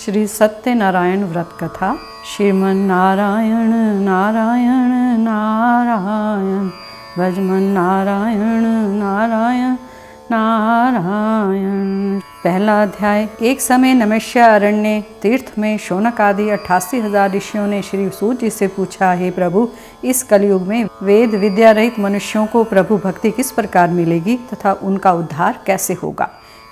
श्री सत्यनारायण व्रत कथा। श्रीमन नारायण नारायण नारायण, भजमन नारायण नारायण नारायण। पहला अध्याय। एक समय नमस्य अरण्य तीर्थ में शौनक आदि 88,000 ऋषियों ने श्री सूत जी से पूछा, हे प्रभु, इस कलयुग में वेद विद्या रहित मनुष्यों को प्रभु भक्ति किस प्रकार मिलेगी तथा उनका उद्धार कैसे होगा।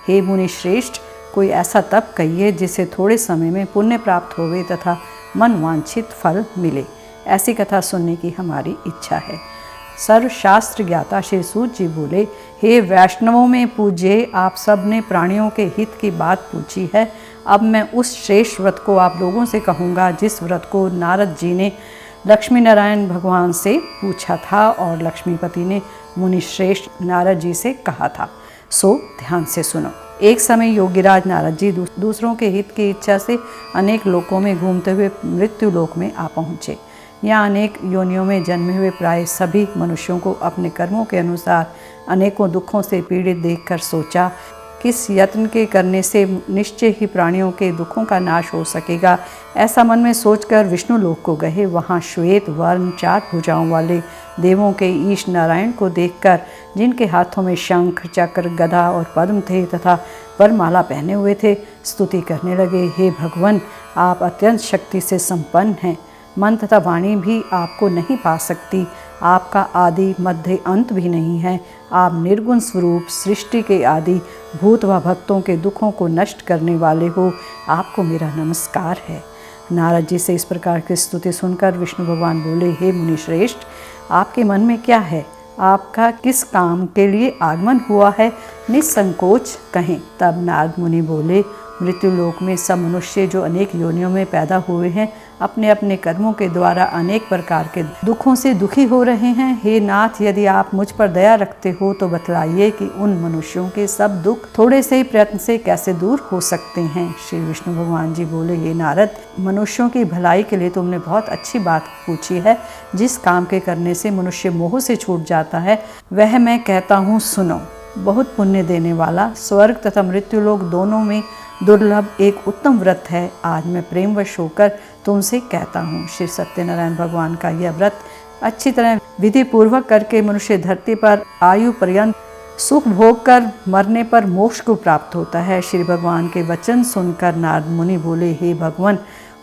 हे मुनि श्रेष्ठ, कोई ऐसा तप कहिए जिससे थोड़े समय में पुण्य प्राप्त होवे तथा मन वांछित फल मिले। ऐसी कथा सुनने की हमारी इच्छा है। सर्वशास्त्र ज्ञाता श्री सूत जी बोले, हे वैष्णवों में पूज्य, आप सब ने प्राणियों के हित की बात पूछी है। अब मैं उस श्रेष्ठ व्रत को आप लोगों से कहूँगा जिस व्रत को नारद जी ने लक्ष्मी नारायण भगवान से पूछा था और लक्ष्मीपति ने मुनि श्रेष्ठ नारद जी से कहा था। सो ध्यान से सुनो। एक समय योगीराज नारद जी दूसरों के हित की इच्छा से अनेक लोकों में घूमते हुए मृत्यु लोक में आ पहुँचे। यहाँ अनेक योनियों में जन्मे हुए प्राय सभी मनुष्यों को अपने कर्मों के अनुसार अनेकों दुखों से पीड़ित देखकर सोचा, किस यत्न के करने से निश्चय ही प्राणियों के दुखों का नाश हो सकेगा। ऐसा मन में सोचकर विष्णु लोक को गए। वहाँ श्वेत वर्ण 4 भुजाओं वाले देवों के ईश नारायण को देखकर, जिनके हाथों में शंख चक्र गदा और पद्म थे तथा वरमाला पहने हुए थे, स्तुति करने लगे। हे भगवान, आप अत्यंत शक्ति से संपन्न हैं। मन तथा वाणी भी आपको नहीं पा सकती। आपका आदि मध्य अंत भी नहीं है। आप निर्गुण स्वरूप सृष्टि के आदि भूत व भक्तों के दुखों को नष्ट करने वाले हो। आपको मेरा नमस्कार है। नारद जी से इस प्रकार की स्तुति सुनकर विष्णु भगवान बोले, हे मुनि श्रेष्ठ, आपके मन में क्या है? आपका किस काम के लिए आगमन हुआ है? निसंकोच कहें। तब नारद मुनि बोले, मृत्यु लोक में सब मनुष्य जो अनेक योनियों में पैदा हुए हैं, अपने अपने कर्मों के द्वारा अनेक प्रकार के दुखों से दुखी हो रहे हैं। हे नाथ, यदि आप मुझ पर दया रखते हो तो बतलाइए कि उन मनुष्यों के सब दुख थोड़े से ही प्रयत्न से कैसे दूर हो सकते हैं। श्री विष्णु भगवान जी बोले, हे नारद, मनुष्यों की भलाई के लिए तुमने बहुत अच्छी बात पूछी है। जिस काम के करने से मनुष्य मोह से छूट जाता है, वह मैं कहता हूँ, सुनो। बहुत पुण्य देने वाला, स्वर्ग तथा मृत्यु लोक दोनों में दुर्लभ एक उत्तम व्रत है। आज मैं प्रेमवश होकर तुमसे कहता हूँ। श्री सत्यनारायण भगवान का यह व्रत अच्छी तरह विधि पूर्वक करके मनुष्य धरती पर आयु पर्यंत सुख भोग कर मरने पर मोक्ष को प्राप्त होता है। श्री भगवान के वचन सुनकर नारद मुनि बोले, हे भगवान,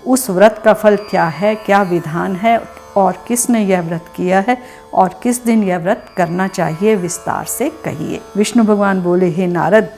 उस व्रत का फल क्या है, क्या विधान है और किसने यह व्रत किया है और किस दिन यह व्रत करना चाहिए, विस्तार से कहिए। विष्णु भगवान बोले, हे नारद,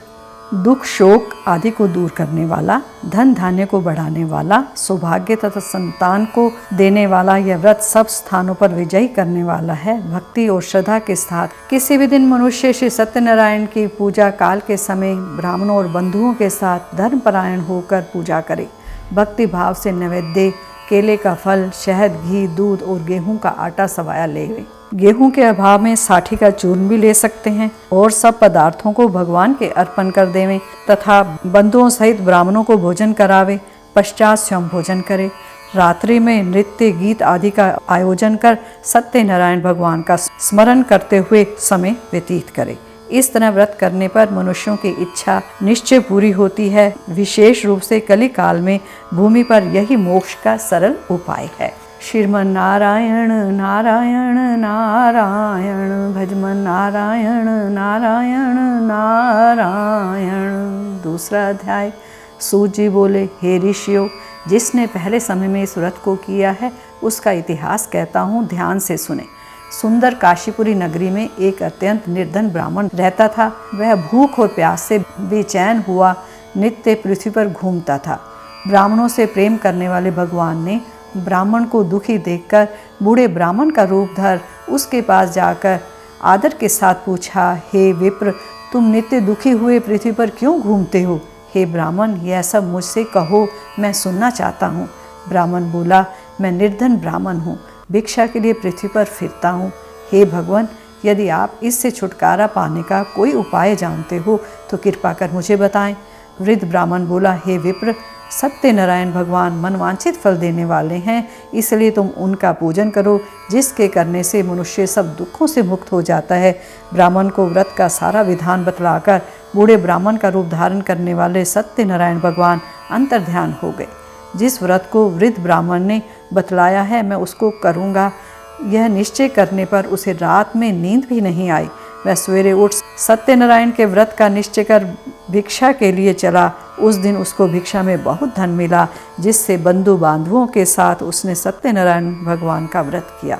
दुख शोक आदि को दूर करने वाला, धन धान्य को बढ़ाने वाला, सौभाग्य तथा संतान को देने वाला यह व्रत सब स्थानों पर विजयी करने वाला है। भक्ति और श्रद्धा के साथ किसी भी दिन मनुष्य श्री सत्यनारायण की पूजा काल के समय ब्राह्मणों और बंधुओं के साथ धर्मपरायण होकर पूजा करे। भक्ति भाव से नैवेद्य, केले का फल, शहद, घी, दूध और गेहूं का आटा सवाया ले। गेहूं के अभाव में साठी का चूर्ण भी ले सकते हैं और सब पदार्थों को भगवान के अर्पण कर देवें तथा बंधुओं सहित ब्राह्मणों को भोजन करावे। पश्चात स्वयं भोजन करे। रात्रि में नृत्य गीत आदि का आयोजन कर सत्यनारायण भगवान का स्मरण करते हुए समय व्यतीत करे। इस तरह व्रत करने पर मनुष्यों की इच्छा निश्चय पूरी होती है। विशेष रूप से कली काल में भूमि पर यही मोक्ष का सरल उपाय है। श्रीमन नारायण नारायण नारायण, भजमन नारायण नारायण नारायण। दूसरा अध्याय। सूत जी बोले, हे ऋषियों, जिसने पहले समय में इस व्रत को किया है उसका इतिहास कहता हूँ, ध्यान से सुने। सुंदर काशीपुरी नगरी में एक अत्यंत निर्धन ब्राह्मण रहता था। वह भूख और प्यास से बेचैन हुआ नित्य पृथ्वी पर घूमता था। ब्राह्मणों से प्रेम करने वाले भगवान ने ब्राह्मण को दुखी देखकर बूढ़े ब्राह्मण का रूप धर उसके पास जाकर आदर के साथ पूछा, हे विप्र, तुम नित्य दुखी हुए पृथ्वी पर क्यों घूमते हो? हे ब्राह्मण, यह सब मुझसे कहो, मैं सुनना चाहता हूँ। ब्राह्मण बोला, मैं निर्धन ब्राह्मण हूँ, भिक्षा के लिए पृथ्वी पर फिरता हूँ। हे भगवान, यदि आप इससे छुटकारा पाने का कोई उपाय जानते हो तो कृपा कर मुझे बताएं। वृद्ध ब्राह्मण बोला, हे विप्र, सत्यनारायण भगवान मनवांछित फल देने वाले हैं, इसलिए तुम उनका पूजन करो, जिसके करने से मनुष्य सब दुखों से मुक्त हो जाता है। ब्राह्मण को व्रत का सारा विधान बतलाकर बूढ़े ब्राह्मण का रूप धारण करने वाले सत्यनारायण भगवान अंतर्ध्यान हो गए। जिस व्रत को वृद्ध ब्राह्मण ने बतलाया है मैं उसको करूँगा, यह निश्चय करने पर उसे रात में नींद भी नहीं आई। वह सवेरे उठ सत्यनारायण के व्रत का निश्चय कर भिक्षा के लिए चला। उस दिन उसको भिक्षा में बहुत धन मिला, जिससे बंधु बांधवों के साथ उसने सत्यनारायण भगवान का व्रत किया।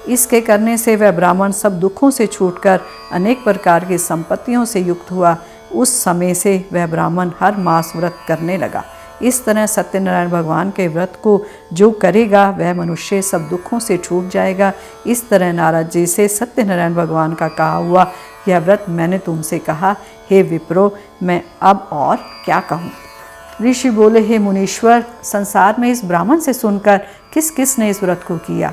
इसके करने से वह ब्राह्मण सब दुखों से छूटकर अनेक प्रकार की संपत्तियों से युक्त हुआ। उस समय से वह ब्राह्मण हर मास व्रत करने लगा। इस तरह सत्यनारायण भगवान के व्रत को जो करेगा वह मनुष्य सब दुखों से छूट जाएगा। इस तरह नारद जी से सत्यनारायण भगवान का कहा हुआ यह व्रत मैंने तुमसे कहा, हे विप्रो, मैं अब और क्या कहूँ। ऋषि बोले, हे मुनीश्वर, संसार में इस ब्राह्मण से सुनकर किस किस ने इस व्रत को किया,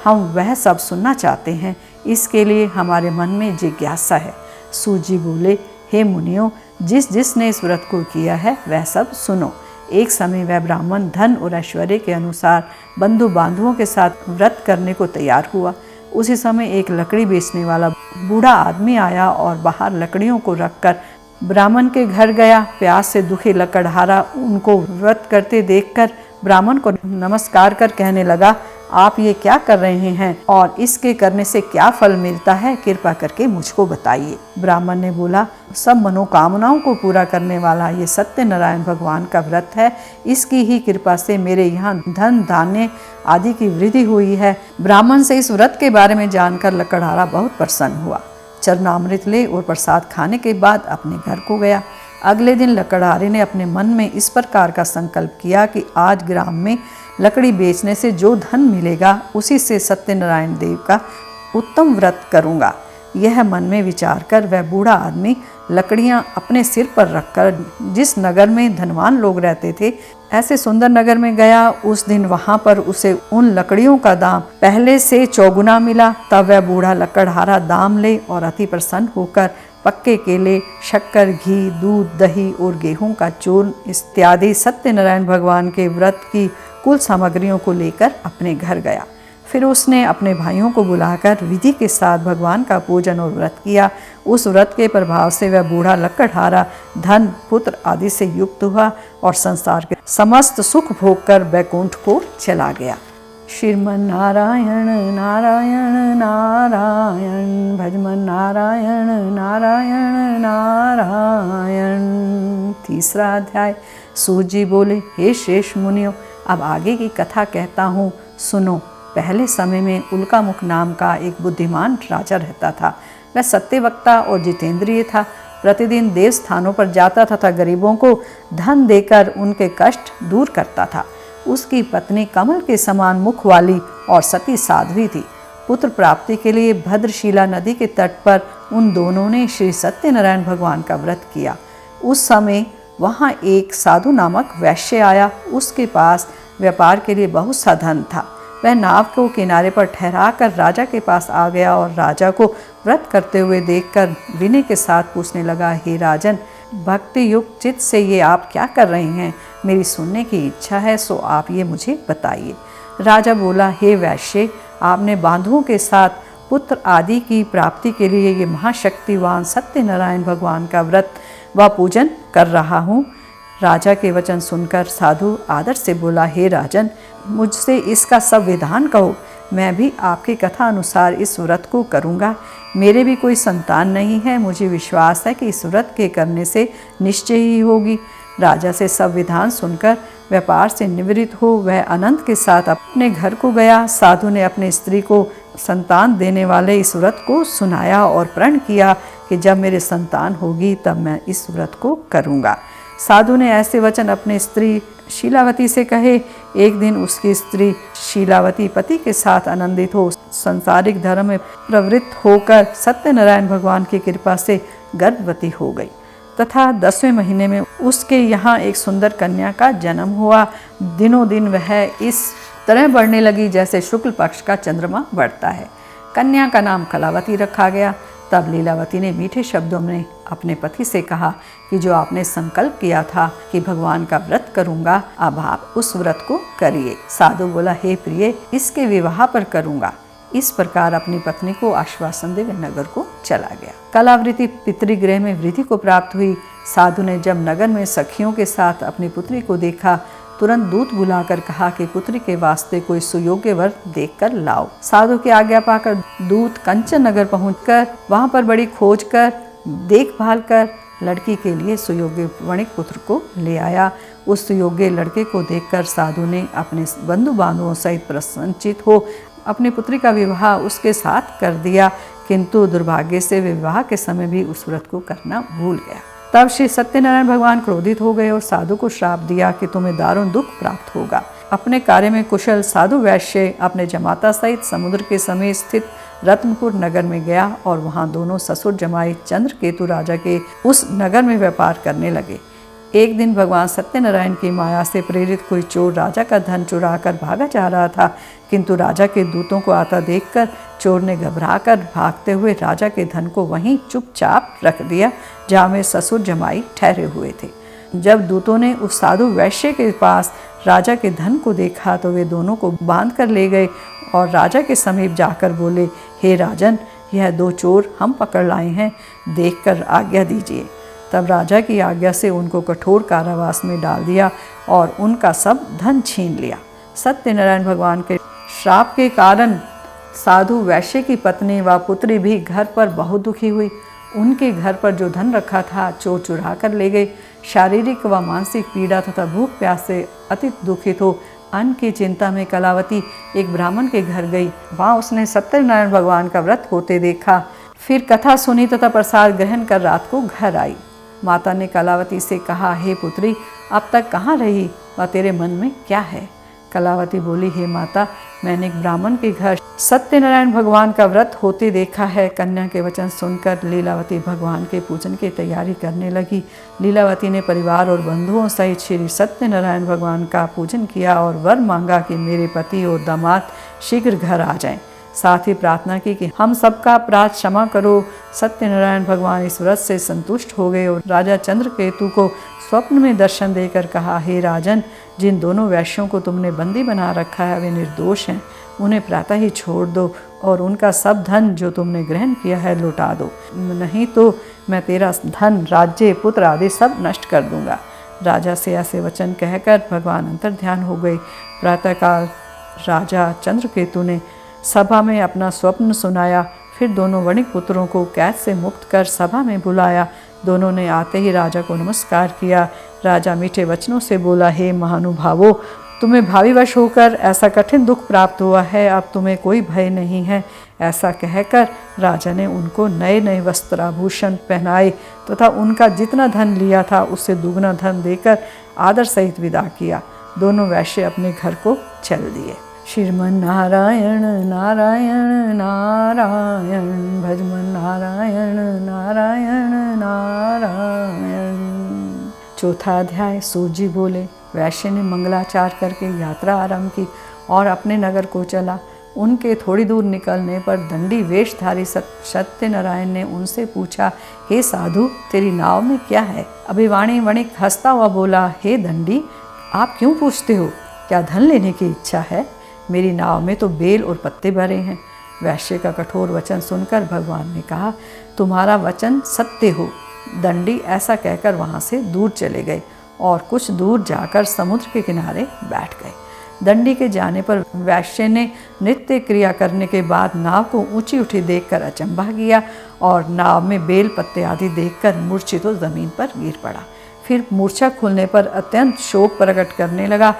हम वह सब सुनना चाहते हैं। इसके लिए हमारे मन में जिज्ञासा है। सूत जी बोले, हे मुनियों, जिस जिसने इस व्रत को किया है वह सब सुनो। एक समय वह ब्राह्मण धन और ऐश्वर्य के अनुसार बंधु बांधवों के साथ व्रत करने को तैयार हुआ। उसी समय एक लकड़ी बेचने वाला बूढ़ा आदमी आया और बाहर लकड़ियों को रखकर ब्राह्मण के घर गया। प्यास से दुखी लकड़हारा उनको व्रत करते देखकर ब्राह्मण को नमस्कार कर कहने लगा, आप ये क्या कर रहे हैं और इसके करने से क्या फल मिलता है, कृपा करके मुझको बताइए। ब्राह्मण ने बोला, सब मनोकामनाओं को पूरा करने वाला ये सत्यनारायण भगवान का व्रत है। इसकी ही कृपा से मेरे यहाँ धन धान्य आदि की वृद्धि हुई है। ब्राह्मण से इस व्रत के बारे में जानकर लकड़हारा बहुत प्रसन्न हुआ। चरणामृत ले और प्रसाद खाने के बाद अपने घर को गया। अगले दिन लकड़हारे ने अपने मन में इस प्रकार का संकल्प किया कि आज ग्राम में लकड़ी बेचने से जो धन मिलेगा उसी से सत्यनारायण देव का उत्तम व्रत करूँगा। यह मन में विचार कर वह बूढ़ा आदमी लकड़ियाँ अपने सिर पर रखकर जिस नगर में धनवान लोग रहते थे ऐसे सुंदर नगर में गया। उस दिन वहाँ पर उसे उन लकड़ियों का दाम पहले से चौगुना मिला। तब वह बूढ़ा लकड़हारा दाम ले और अति प्रसन्न होकर पक्के केले, शक्कर, घी, दूध, दही और गेहूं का चूर्ण इत्यादि सत्यनारायण भगवान के व्रत की कुल सामग्रियों को लेकर अपने घर गया। फिर उसने अपने भाइयों को बुलाकर विधि के साथ भगवान का पूजन और व्रत किया। उस व्रत के प्रभाव से वह बूढ़ा लकड़हारा धन, पुत्र आदि से युक्त हुआ और संसार के समस्त सुख भोग कर वैकुंठ को चला गया। श्रीमन नारायण नारायण नारायण, भजमन नारायण नारायण नारायण। तीसरा अध्याय। सूत जी बोले, हे श्रेष्ठ मुनियों, अब आगे की कथा कहता हूँ, सुनो। पहले समय में उल्कामुख नाम का एक बुद्धिमान राजा रहता था। वह सत्यवक्ता और जितेंद्रिय था। प्रतिदिन देव स्थानों पर जाता तथा गरीबों को धन देकर उनके कष्ट दूर करता था। उसकी पत्नी कमल के समान मुख वाली और सती साध्वी थी। पुत्र प्राप्ति के लिए भद्रशिला नदी के तट पर उन दोनों ने श्री सत्यनारायण भगवान का व्रत किया। उस समय वहाँ एक साधु नामक वैश्य आया। उसके पास व्यापार के लिए बहुत सा धन था। वह नाव को किनारे पर ठहरा कर राजा के पास आ गया और राजा को व्रत करते हुए देखकर विनय के साथ पूछने लगा, हे राजन, भक्ति युक्त चित्त से ये आप क्या कर रहे हैं? मेरी सुनने की इच्छा है, सो आप ये मुझे बताइए। राजा बोला, हे वैश्य, आपने बांधवों के साथ पुत्र आदि की प्राप्ति के लिए ये महाशक्तिवान सत्यनारायण भगवान का व्रत व पूजन कर रहा हूँ। राजा के वचन सुनकर साधु आदर से बोला, हे राजन, मुझसे इसका सब विधान कहो। मैं भी आपकी कथा अनुसार इस व्रत को करूँगा। मेरे भी कोई संतान नहीं है। मुझे विश्वास है कि इस व्रत के करने से निश्चय ही होगी। राजा से सब विधान सुनकर व्यापार से निवृत्त हो वह अनंत के साथ अपने घर को गया। साधु ने अपनी स्त्री को संतान देने वाले इस व्रत को सुनाया और प्रण किया कि जब मेरे संतान होगी तब मैं इस व्रत को करूँगा। साधु ने ऐसे वचन अपनी स्त्री शीलावती से कहे। एक दिन उसकी स्त्री शीलावती पति के साथ आनंदित हो सांसारिक धर्म में प्रवृत्त होकर सत्यनारायण भगवान की कृपा से गर्भवती हो गई तथा 10वें महीने में उसके यहाँ एक सुंदर कन्या का जन्म हुआ। दिनों दिन वह इस तरह बढ़ने लगी जैसे शुक्ल पक्ष का चंद्रमा बढ़ता है। कन्या का नाम कलावती रखा गया। तब लीलावती ने मीठे शब्दों में अपने पति से कहा कि जो आपने संकल्प किया था कि भगवान का व्रत करूंगा, अब आप उस व्रत को करिए। साधु बोला, हे प्रिय, इसके विवाह पर करूंगा। इस प्रकार अपनी पत्नी को आश्वासन दे वे नगर को चला गया। कलावृति पितृगृह में वृद्धि को प्राप्त हुई। साधु ने जब नगर में सखियों के साथ अपनी पुत्री को देखा, तुरंत दूत बुलाकर कहा कि पुत्री के वास्ते कोई सुयोग्य वर देखकर लाओ। साधु की आज्ञा पाकर दूत कंचन नगर पहुंचकर वहां पर बड़ी खोज कर देखभाल कर लड़की के लिए सुयोग्य वणिक पुत्र को ले आया। उस सुयोग्य लड़के को देखकर साधु ने अपने बंधु बांधवों सहित प्रसन्नचित हो अपनी पुत्री का विवाह उसके साथ कर दिया, किंतु दुर्भाग्य से विवाह के समय भी उस व्रत को करना भूल गया। तब श्री सत्यनारायण भगवान क्रोधित हो गए और साधु को श्राप दिया कि तुम्हें दारुण दुख प्राप्त होगा। अपने कार्य में कुशल साधु वैश्य अपने जमाता सहित समुद्र के समीप स्थित रत्नपुर नगर में गया और वहां दोनों ससुर जमाई चंद्रकेतु राजा के उस नगर में व्यापार करने लगे। एक दिन भगवान सत्यनारायण की माया से प्रेरित कोई चोर राजा का धन चुरा कर भागा जा रहा था, किंतु राजा के दूतों को आता देखकर चोर ने घबराकर भागते हुए राजा के धन को वहीं चुपचाप रख दिया जहाँ में ससुर जमाई ठहरे हुए थे। जब दूतों ने उस साधु वैश्य के पास राजा के धन को देखा तो वे दोनों को बांध कर ले गए और राजा के समीप जाकर बोले, हे राजन, यह दो चोर हम पकड़ लाए हैं, देखकर आज्ञा दीजिए। तब राजा की आज्ञा से उनको कठोर कारावास में डाल दिया और उनका सब धन छीन लिया। सत्यनारायण भगवान के श्राप के कारण साधु वैश्य की पत्नी व पुत्री भी घर पर बहुत दुखी हुई। उनके घर पर जो धन रखा था चोर चुरा कर ले गए। शारीरिक व मानसिक पीड़ा तथा भूख प्यास से अति दुखित हो अन्न की चिंता में कलावती एक ब्राह्मण के घर गई। वहाँ उसने सत्यनारायण भगवान का व्रत होते देखा। फिर कथा सुनी तथा प्रसाद ग्रहण कर रात को घर आई। माता ने कलावती से कहा, हे पुत्री, अब तक कहाँ रही व तेरे मन में क्या है? कलावती बोली, हे माता, मैंने एक ब्राह्मण के घर सत्यनारायण भगवान का व्रत होते देखा है। कन्या के वचन सुनकर लीलावती भगवान के पूजन की तैयारी करने लगी। लीलावती ने परिवार और बंधुओं सहित श्री सत्यनारायण भगवान का पूजन किया और वर मांगा कि मेरे पति और दामाद शीघ्र घर आ जाएं। साथ ही प्रार्थना की कि हम सबका अपराध क्षमा करो। सत्यनारायण भगवान इस व्रत से संतुष्ट हो गए और राजा चंद्रकेतु को स्वप्न में दर्शन देकर कहा, हे राजन, जिन दोनों वैश्यों को तुमने बंदी बना रखा है वे निर्दोष हैं, उन्हें प्रातः ही छोड़ दो और उनका सब धन जो तुमने ग्रहण किया है लौटा दो, नहीं तो मैं तेरा धन, राज्य, पुत्र आदि सब नष्ट कर दूंगा। राजा से ऐसे वचन कहकर भगवान अंतर ध्यान हो गए। प्रातःकाल राजा चंद्रकेतु ने सभा में अपना स्वप्न सुनाया। फिर दोनों वणिक पुत्रों को कैद से मुक्त कर सभा में बुलाया। दोनों ने आते ही राजा को नमस्कार किया। राजा मीठे वचनों से बोला, हे महानुभावों, तुम्हें भावीवश होकर ऐसा कठिन दुख प्राप्त हुआ है, अब तुम्हें कोई भय नहीं है। ऐसा कहकर राजा ने उनको नए नए वस्त्राभूषण पहनाए तथा उनका जितना धन लिया था उससे दुगना धन देकर आदर सहित विदा किया। दोनों वैश्य अपने घर को चल दिए। श्रीमन नारायण नारायण नारायण, भजमन नारायण नारायण नारायण। चौथा अध्याय। सूत जी बोले, वैश्य ने मंगलाचार करके यात्रा आरंभ की और अपने नगर को चला। उनके थोड़ी दूर निकलने पर दंडी वेशधारी सत्यनारायण ने उनसे पूछा, हे साधु, तेरी नाव में क्या है? अभिवाणी वणिक हंसता हुआ बोला, हे दंडी, आप क्यों पूछते हो? क्या धन लेने की इच्छा है? मेरी नाव में तो बेल और पत्ते भरे हैं। वैश्य का कठोर वचन सुनकर भगवान ने कहा, तुम्हारा वचन सत्य हो। दंडी ऐसा कहकर वहाँ से दूर चले गए और कुछ दूर जाकर समुद्र के किनारे बैठ गए। दंडी के जाने पर वैश्य ने नृत्य क्रिया करने के बाद नाव को ऊंची उठी देखकर अचंभा किया और नाव में बेल पत्ते आदि देखकर मूर्छित हो जमीन पर गिर पड़ा। फिर मूर्छा खुलने पर अत्यंत शोक प्रकट करने लगा।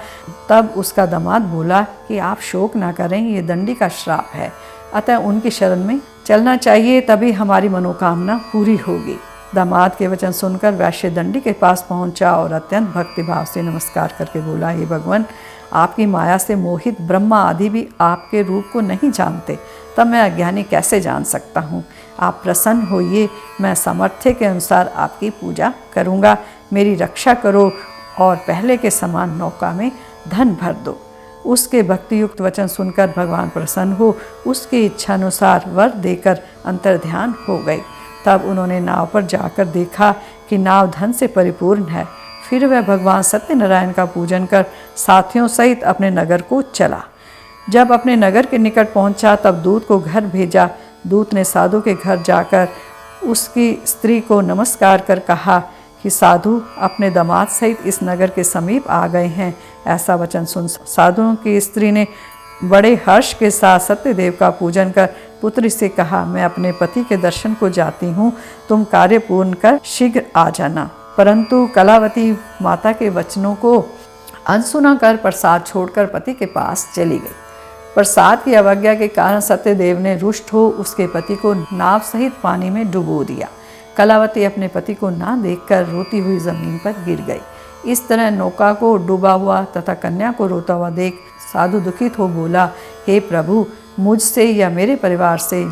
तब उसका दामाद बोला कि आप शोक ना करें, ये दंडी का श्राप है, अतः उनकी शरण में चलना चाहिए, तभी हमारी मनोकामना पूरी होगी। दामाद के वचन सुनकर वैश्य दंडी के पास पहुंचा और अत्यंत भक्तिभाव से नमस्कार करके बोला, हे भगवान, आपकी माया से मोहित ब्रह्मा आदि भी आपके रूप को नहीं जानते, तब मैं अज्ञानी कैसे जान सकता हूँ। आप प्रसन्न होइए, मैं सामर्थ्य के अनुसार आपकी पूजा करूँगा। मेरी रक्षा करो और पहले के समान नौका में धन भर दो। उसके भक्तियुक्त वचन सुनकर भगवान प्रसन्न हो उसकी इच्छानुसार वर देकर अंतर्ध्यान हो गए। तब उन्होंने नाव पर जाकर देखा कि नाव धन से परिपूर्ण है। फिर वह भगवान सत्यनारायण का पूजन कर साथियों सहित अपने नगर को चला। जब अपने नगर के निकट पहुंचा तब दूत को घर भेजा। दूत ने साधु के घर जाकर उसकी स्त्री को नमस्कार कर कहा कि साधु अपने दामाद सहित इस नगर के समीप आ गए हैं। ऐसा वचन सुन साधुओं की स्त्री ने बड़े हर्ष के साथ सत्यदेव का पूजन कर पुत्री से कहा, मैं अपने पति के दर्शन को जाती हूँ, तुम कार्य पूर्ण कर शीघ्र आ जाना। परंतु कलावती माता के वचनों को अनसुना कर प्रसाद छोड़कर पति के पास चली गई। प्रसाद की अवज्ञा के कारण सत्यदेव ने रुष्ट हो उसके पति को नाव सहित पानी में डुबो दिया। कलावती अपने पति को ना देखकर रोती हुई जमीन पर गिर गई। इस तरह नौका को डूबा हुआ तथा कन्या को रोता हुआ देख साधु दुखित हो बोला, हे प्रभु, मुझसे या मेरे परिवार से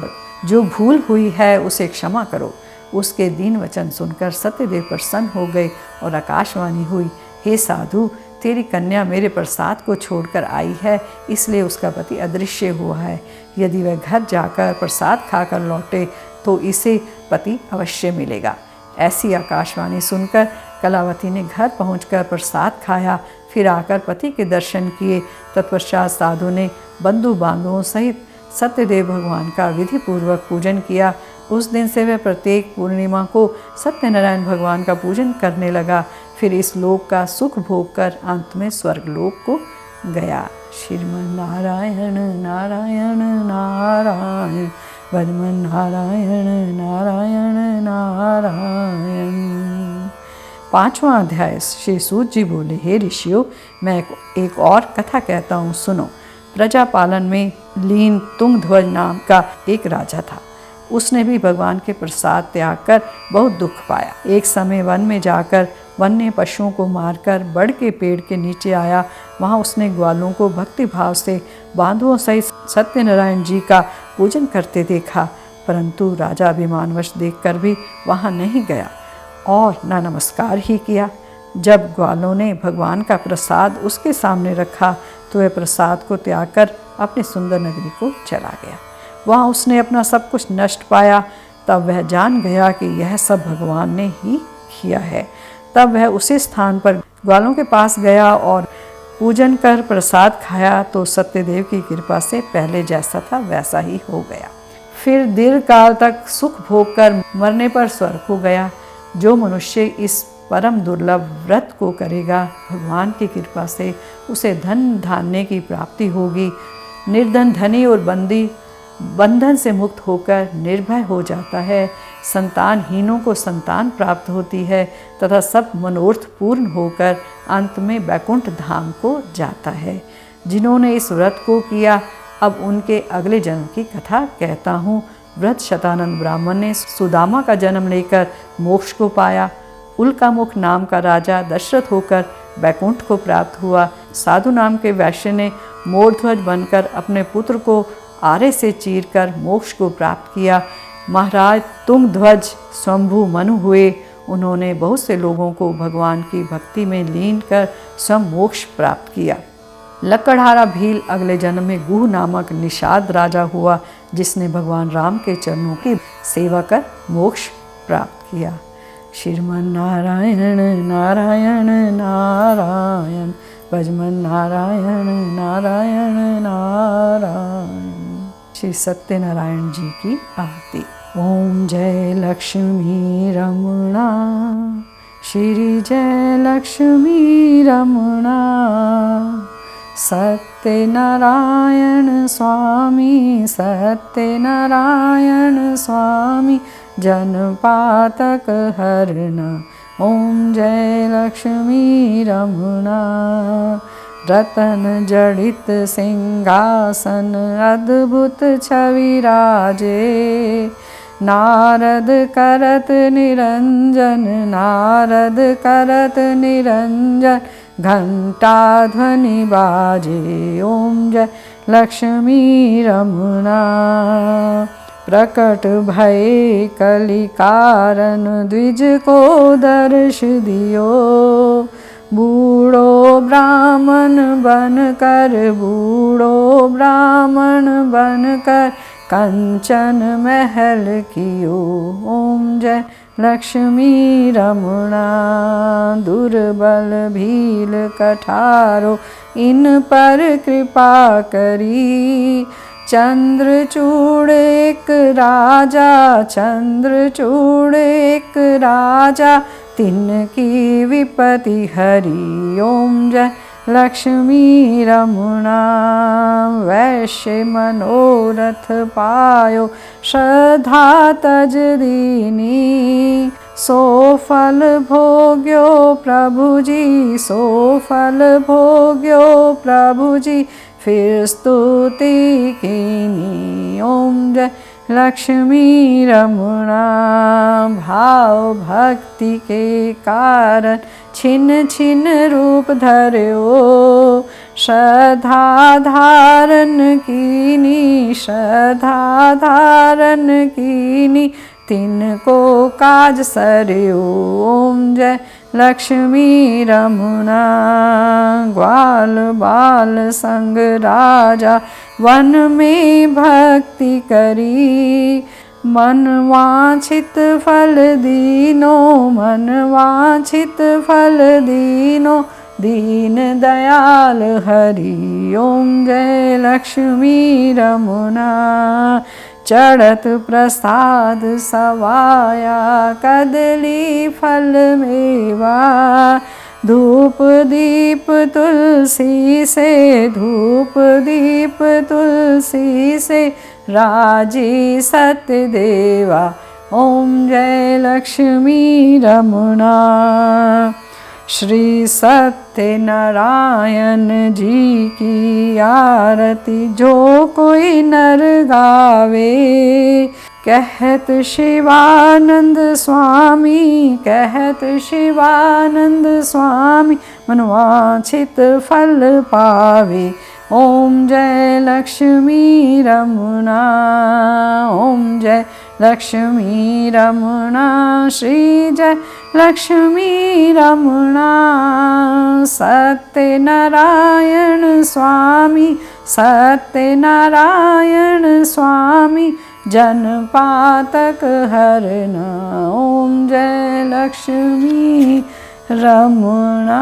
जो भूल हुई है उसे क्षमा करो। उसके दीन वचन सुनकर सत्यदेव प्रसन्न हो गए और आकाशवाणी हुई, हे साधु, तेरी कन्या मेरे प्रसाद को छोड़कर आई है, इसलिए उसका पति अदृश्य हुआ है। यदि वह घर जाकर प्रसाद खाकर लौटे तो इसे पति अवश्य मिलेगा। ऐसी आकाशवाणी सुनकर कलावती ने घर पहुंचकर प्रसाद खाया, फिर आकर पति के दर्शन किए। तत्पश्चात साधु ने बंधु बांधवों सहित सत्यदेव भगवान का विधि पूर्वक पूजन किया। उस दिन से वह प्रत्येक पूर्णिमा को सत्यनारायण भगवान का पूजन करने लगा। फिर इस लोक का सुख भोग कर अंत में स्वर्गलोक को गया। श्रीमन नारायण नारायण नारायण, भजमन नारायण नारायण नारायण। 5वां अध्याय। श्री सूत जी बोले, हे ऋषियों, मैं एक और कथा कहता हूँ, सुनो। प्रजा पालन में लीन तुंगध्वज नाम का एक राजा था। उसने भी भगवान के प्रसाद त्याग कर बहुत दुख पाया। एक समय वन में जाकर वन्य पशुओं को मारकर बड़ के पेड़ के नीचे आया। वहाँ उसने ग्वालों को भक्ति भाव से बांधवों सहित सत्यनारायण जी का पूजन करते देखा, परंतु राजा अभिमानवश देखकर भी वहाँ नहीं गया और न नमस्कार ही किया। जब ग्वालों ने भगवान का प्रसाद उसके सामने रखा तो वह प्रसाद को त्याग कर अपनी सुंदर नगरी को चला गया। वहाँ उसने अपना सब कुछ नष्ट पाया। तब वह जान गया कि यह सब भगवान ने ही किया है। तब वह उसी स्थान पर ग्वालों के पास गया और पूजन कर प्रसाद खाया तो सत्यदेव की कृपा से पहले जैसा था वैसा ही हो गया। फिर दीर्घ काल तक सुख भोग कर मरने पर स्वर्ग को गया। जो मनुष्य इस परम दुर्लभ व्रत को करेगा, भगवान की कृपा से उसे धन धान्य की प्राप्ति होगी। निर्धन धनी और बंदी बंधन से मुक्त होकर निर्भय हो जाता है। संतानहीनों को संतान प्राप्त होती है तथा सब मनोरथ पूर्ण होकर अंत में वैकुंठ धाम को जाता है। जिन्होंने इस व्रत को किया, अब उनके अगले जन्म की कथा कहता हूँ। व्रत शतानंद ब्राह्मण ने सुदामा का जन्म लेकर मोक्ष को पाया। उल्कामुख नाम का राजा दशरथ होकर वैकुंठ को प्राप्त हुआ। साधु नाम के वैश्य ने मोरध्वज बनकर अपने पुत्र को आरे से चीरकर मोक्ष को प्राप्त किया। महाराज तुंगध्वज स्वयंभू मनु हुए। उन्होंने बहुत से लोगों को भगवान की भक्ति में लीन कर स्वयं मोक्ष प्राप्त किया। लकड़हारा भील अगले जन्म में गुह नामक निषाद राजा हुआ, जिसने भगवान राम के चरणों की सेवा कर मोक्ष प्राप्त किया। श्रीमन नारायण नारायण नारायण, भजमन नारायण नारायण नारायण। श्री सत्यनारायण जी की आरती। ओम जय लक्ष्मी रमणा, श्री जय लक्ष्मी रमणा। सत्यनारायण स्वामी, सत्यनारायण स्वामी, जनपातक हरना। ओम जय लक्ष्मी रमणा। रतन जड़ित सिंहासन, अद्भुत छवि राजे। नारद करत निरंजन, नारद करत निरंजन, घंटा ध्वनि बाजे। ओम जय लक्ष्मी रमणा। प्रकट भय कलि कारण, द्विज को दर्श दियो। बूढ़ो ब्राह्मण बनकर, बूढ़ो ब्राह्मण बनकर, कंचन महल कियो। ओम जय लक्ष्मी रमणा। दुर्बल भील कठारो इन पर कृपा करी। चंद्रचूड़ एक राजा, चंद्रचूड़ एक राजा, तिनकी विपति हरि। ओम जय लक्ष्मी रमणा। वैश्य मनोरथ पायो श्रद्धा तज दीनी। सो फल भोग्यो प्रभु जी, सो फल भोग्यो प्रभु जी, फिर स्तुति कीनी। ओम जय लक्ष्मी रमणा। भाव भक्ति के कारण छिन छिन रूप धर्यो। श्रद्धा धारण कीनी, श्रद्धा धारण कीनी, तिनको काज सरयो। ओम जय लक्ष्मी रमणा। ग्वाल बाल संग राजा वन में भक्ति करी। मन वांछित फल दीनो, मन वांछित फल दीनो, दीन दयाल हरि। ओम जय लक्ष्मी रमणा। चढ़त प्रसाद सवाया कदली फल मेवा। धूप दीप तुलसी से, धूप दीप तुलसी से, राजी सत्य देवा। ओम जय लक्ष्मी रमणा। श्री सत्यनारायण जी की आरती जो कोई नर गावे। कहत शिवानंद स्वामी, कहत शिवानंद स्वामी, मनवांछित फल पावे। ओम जय लक्ष्मी रमणा। ओम जय लक्ष्मी रमणा। श्री जय लक्ष्मी रमणा। सत्यनारायण स्वामी, सत्यनारायण स्वामी, जन पातक हरना। ओम जय लक्ष्मी रमणा।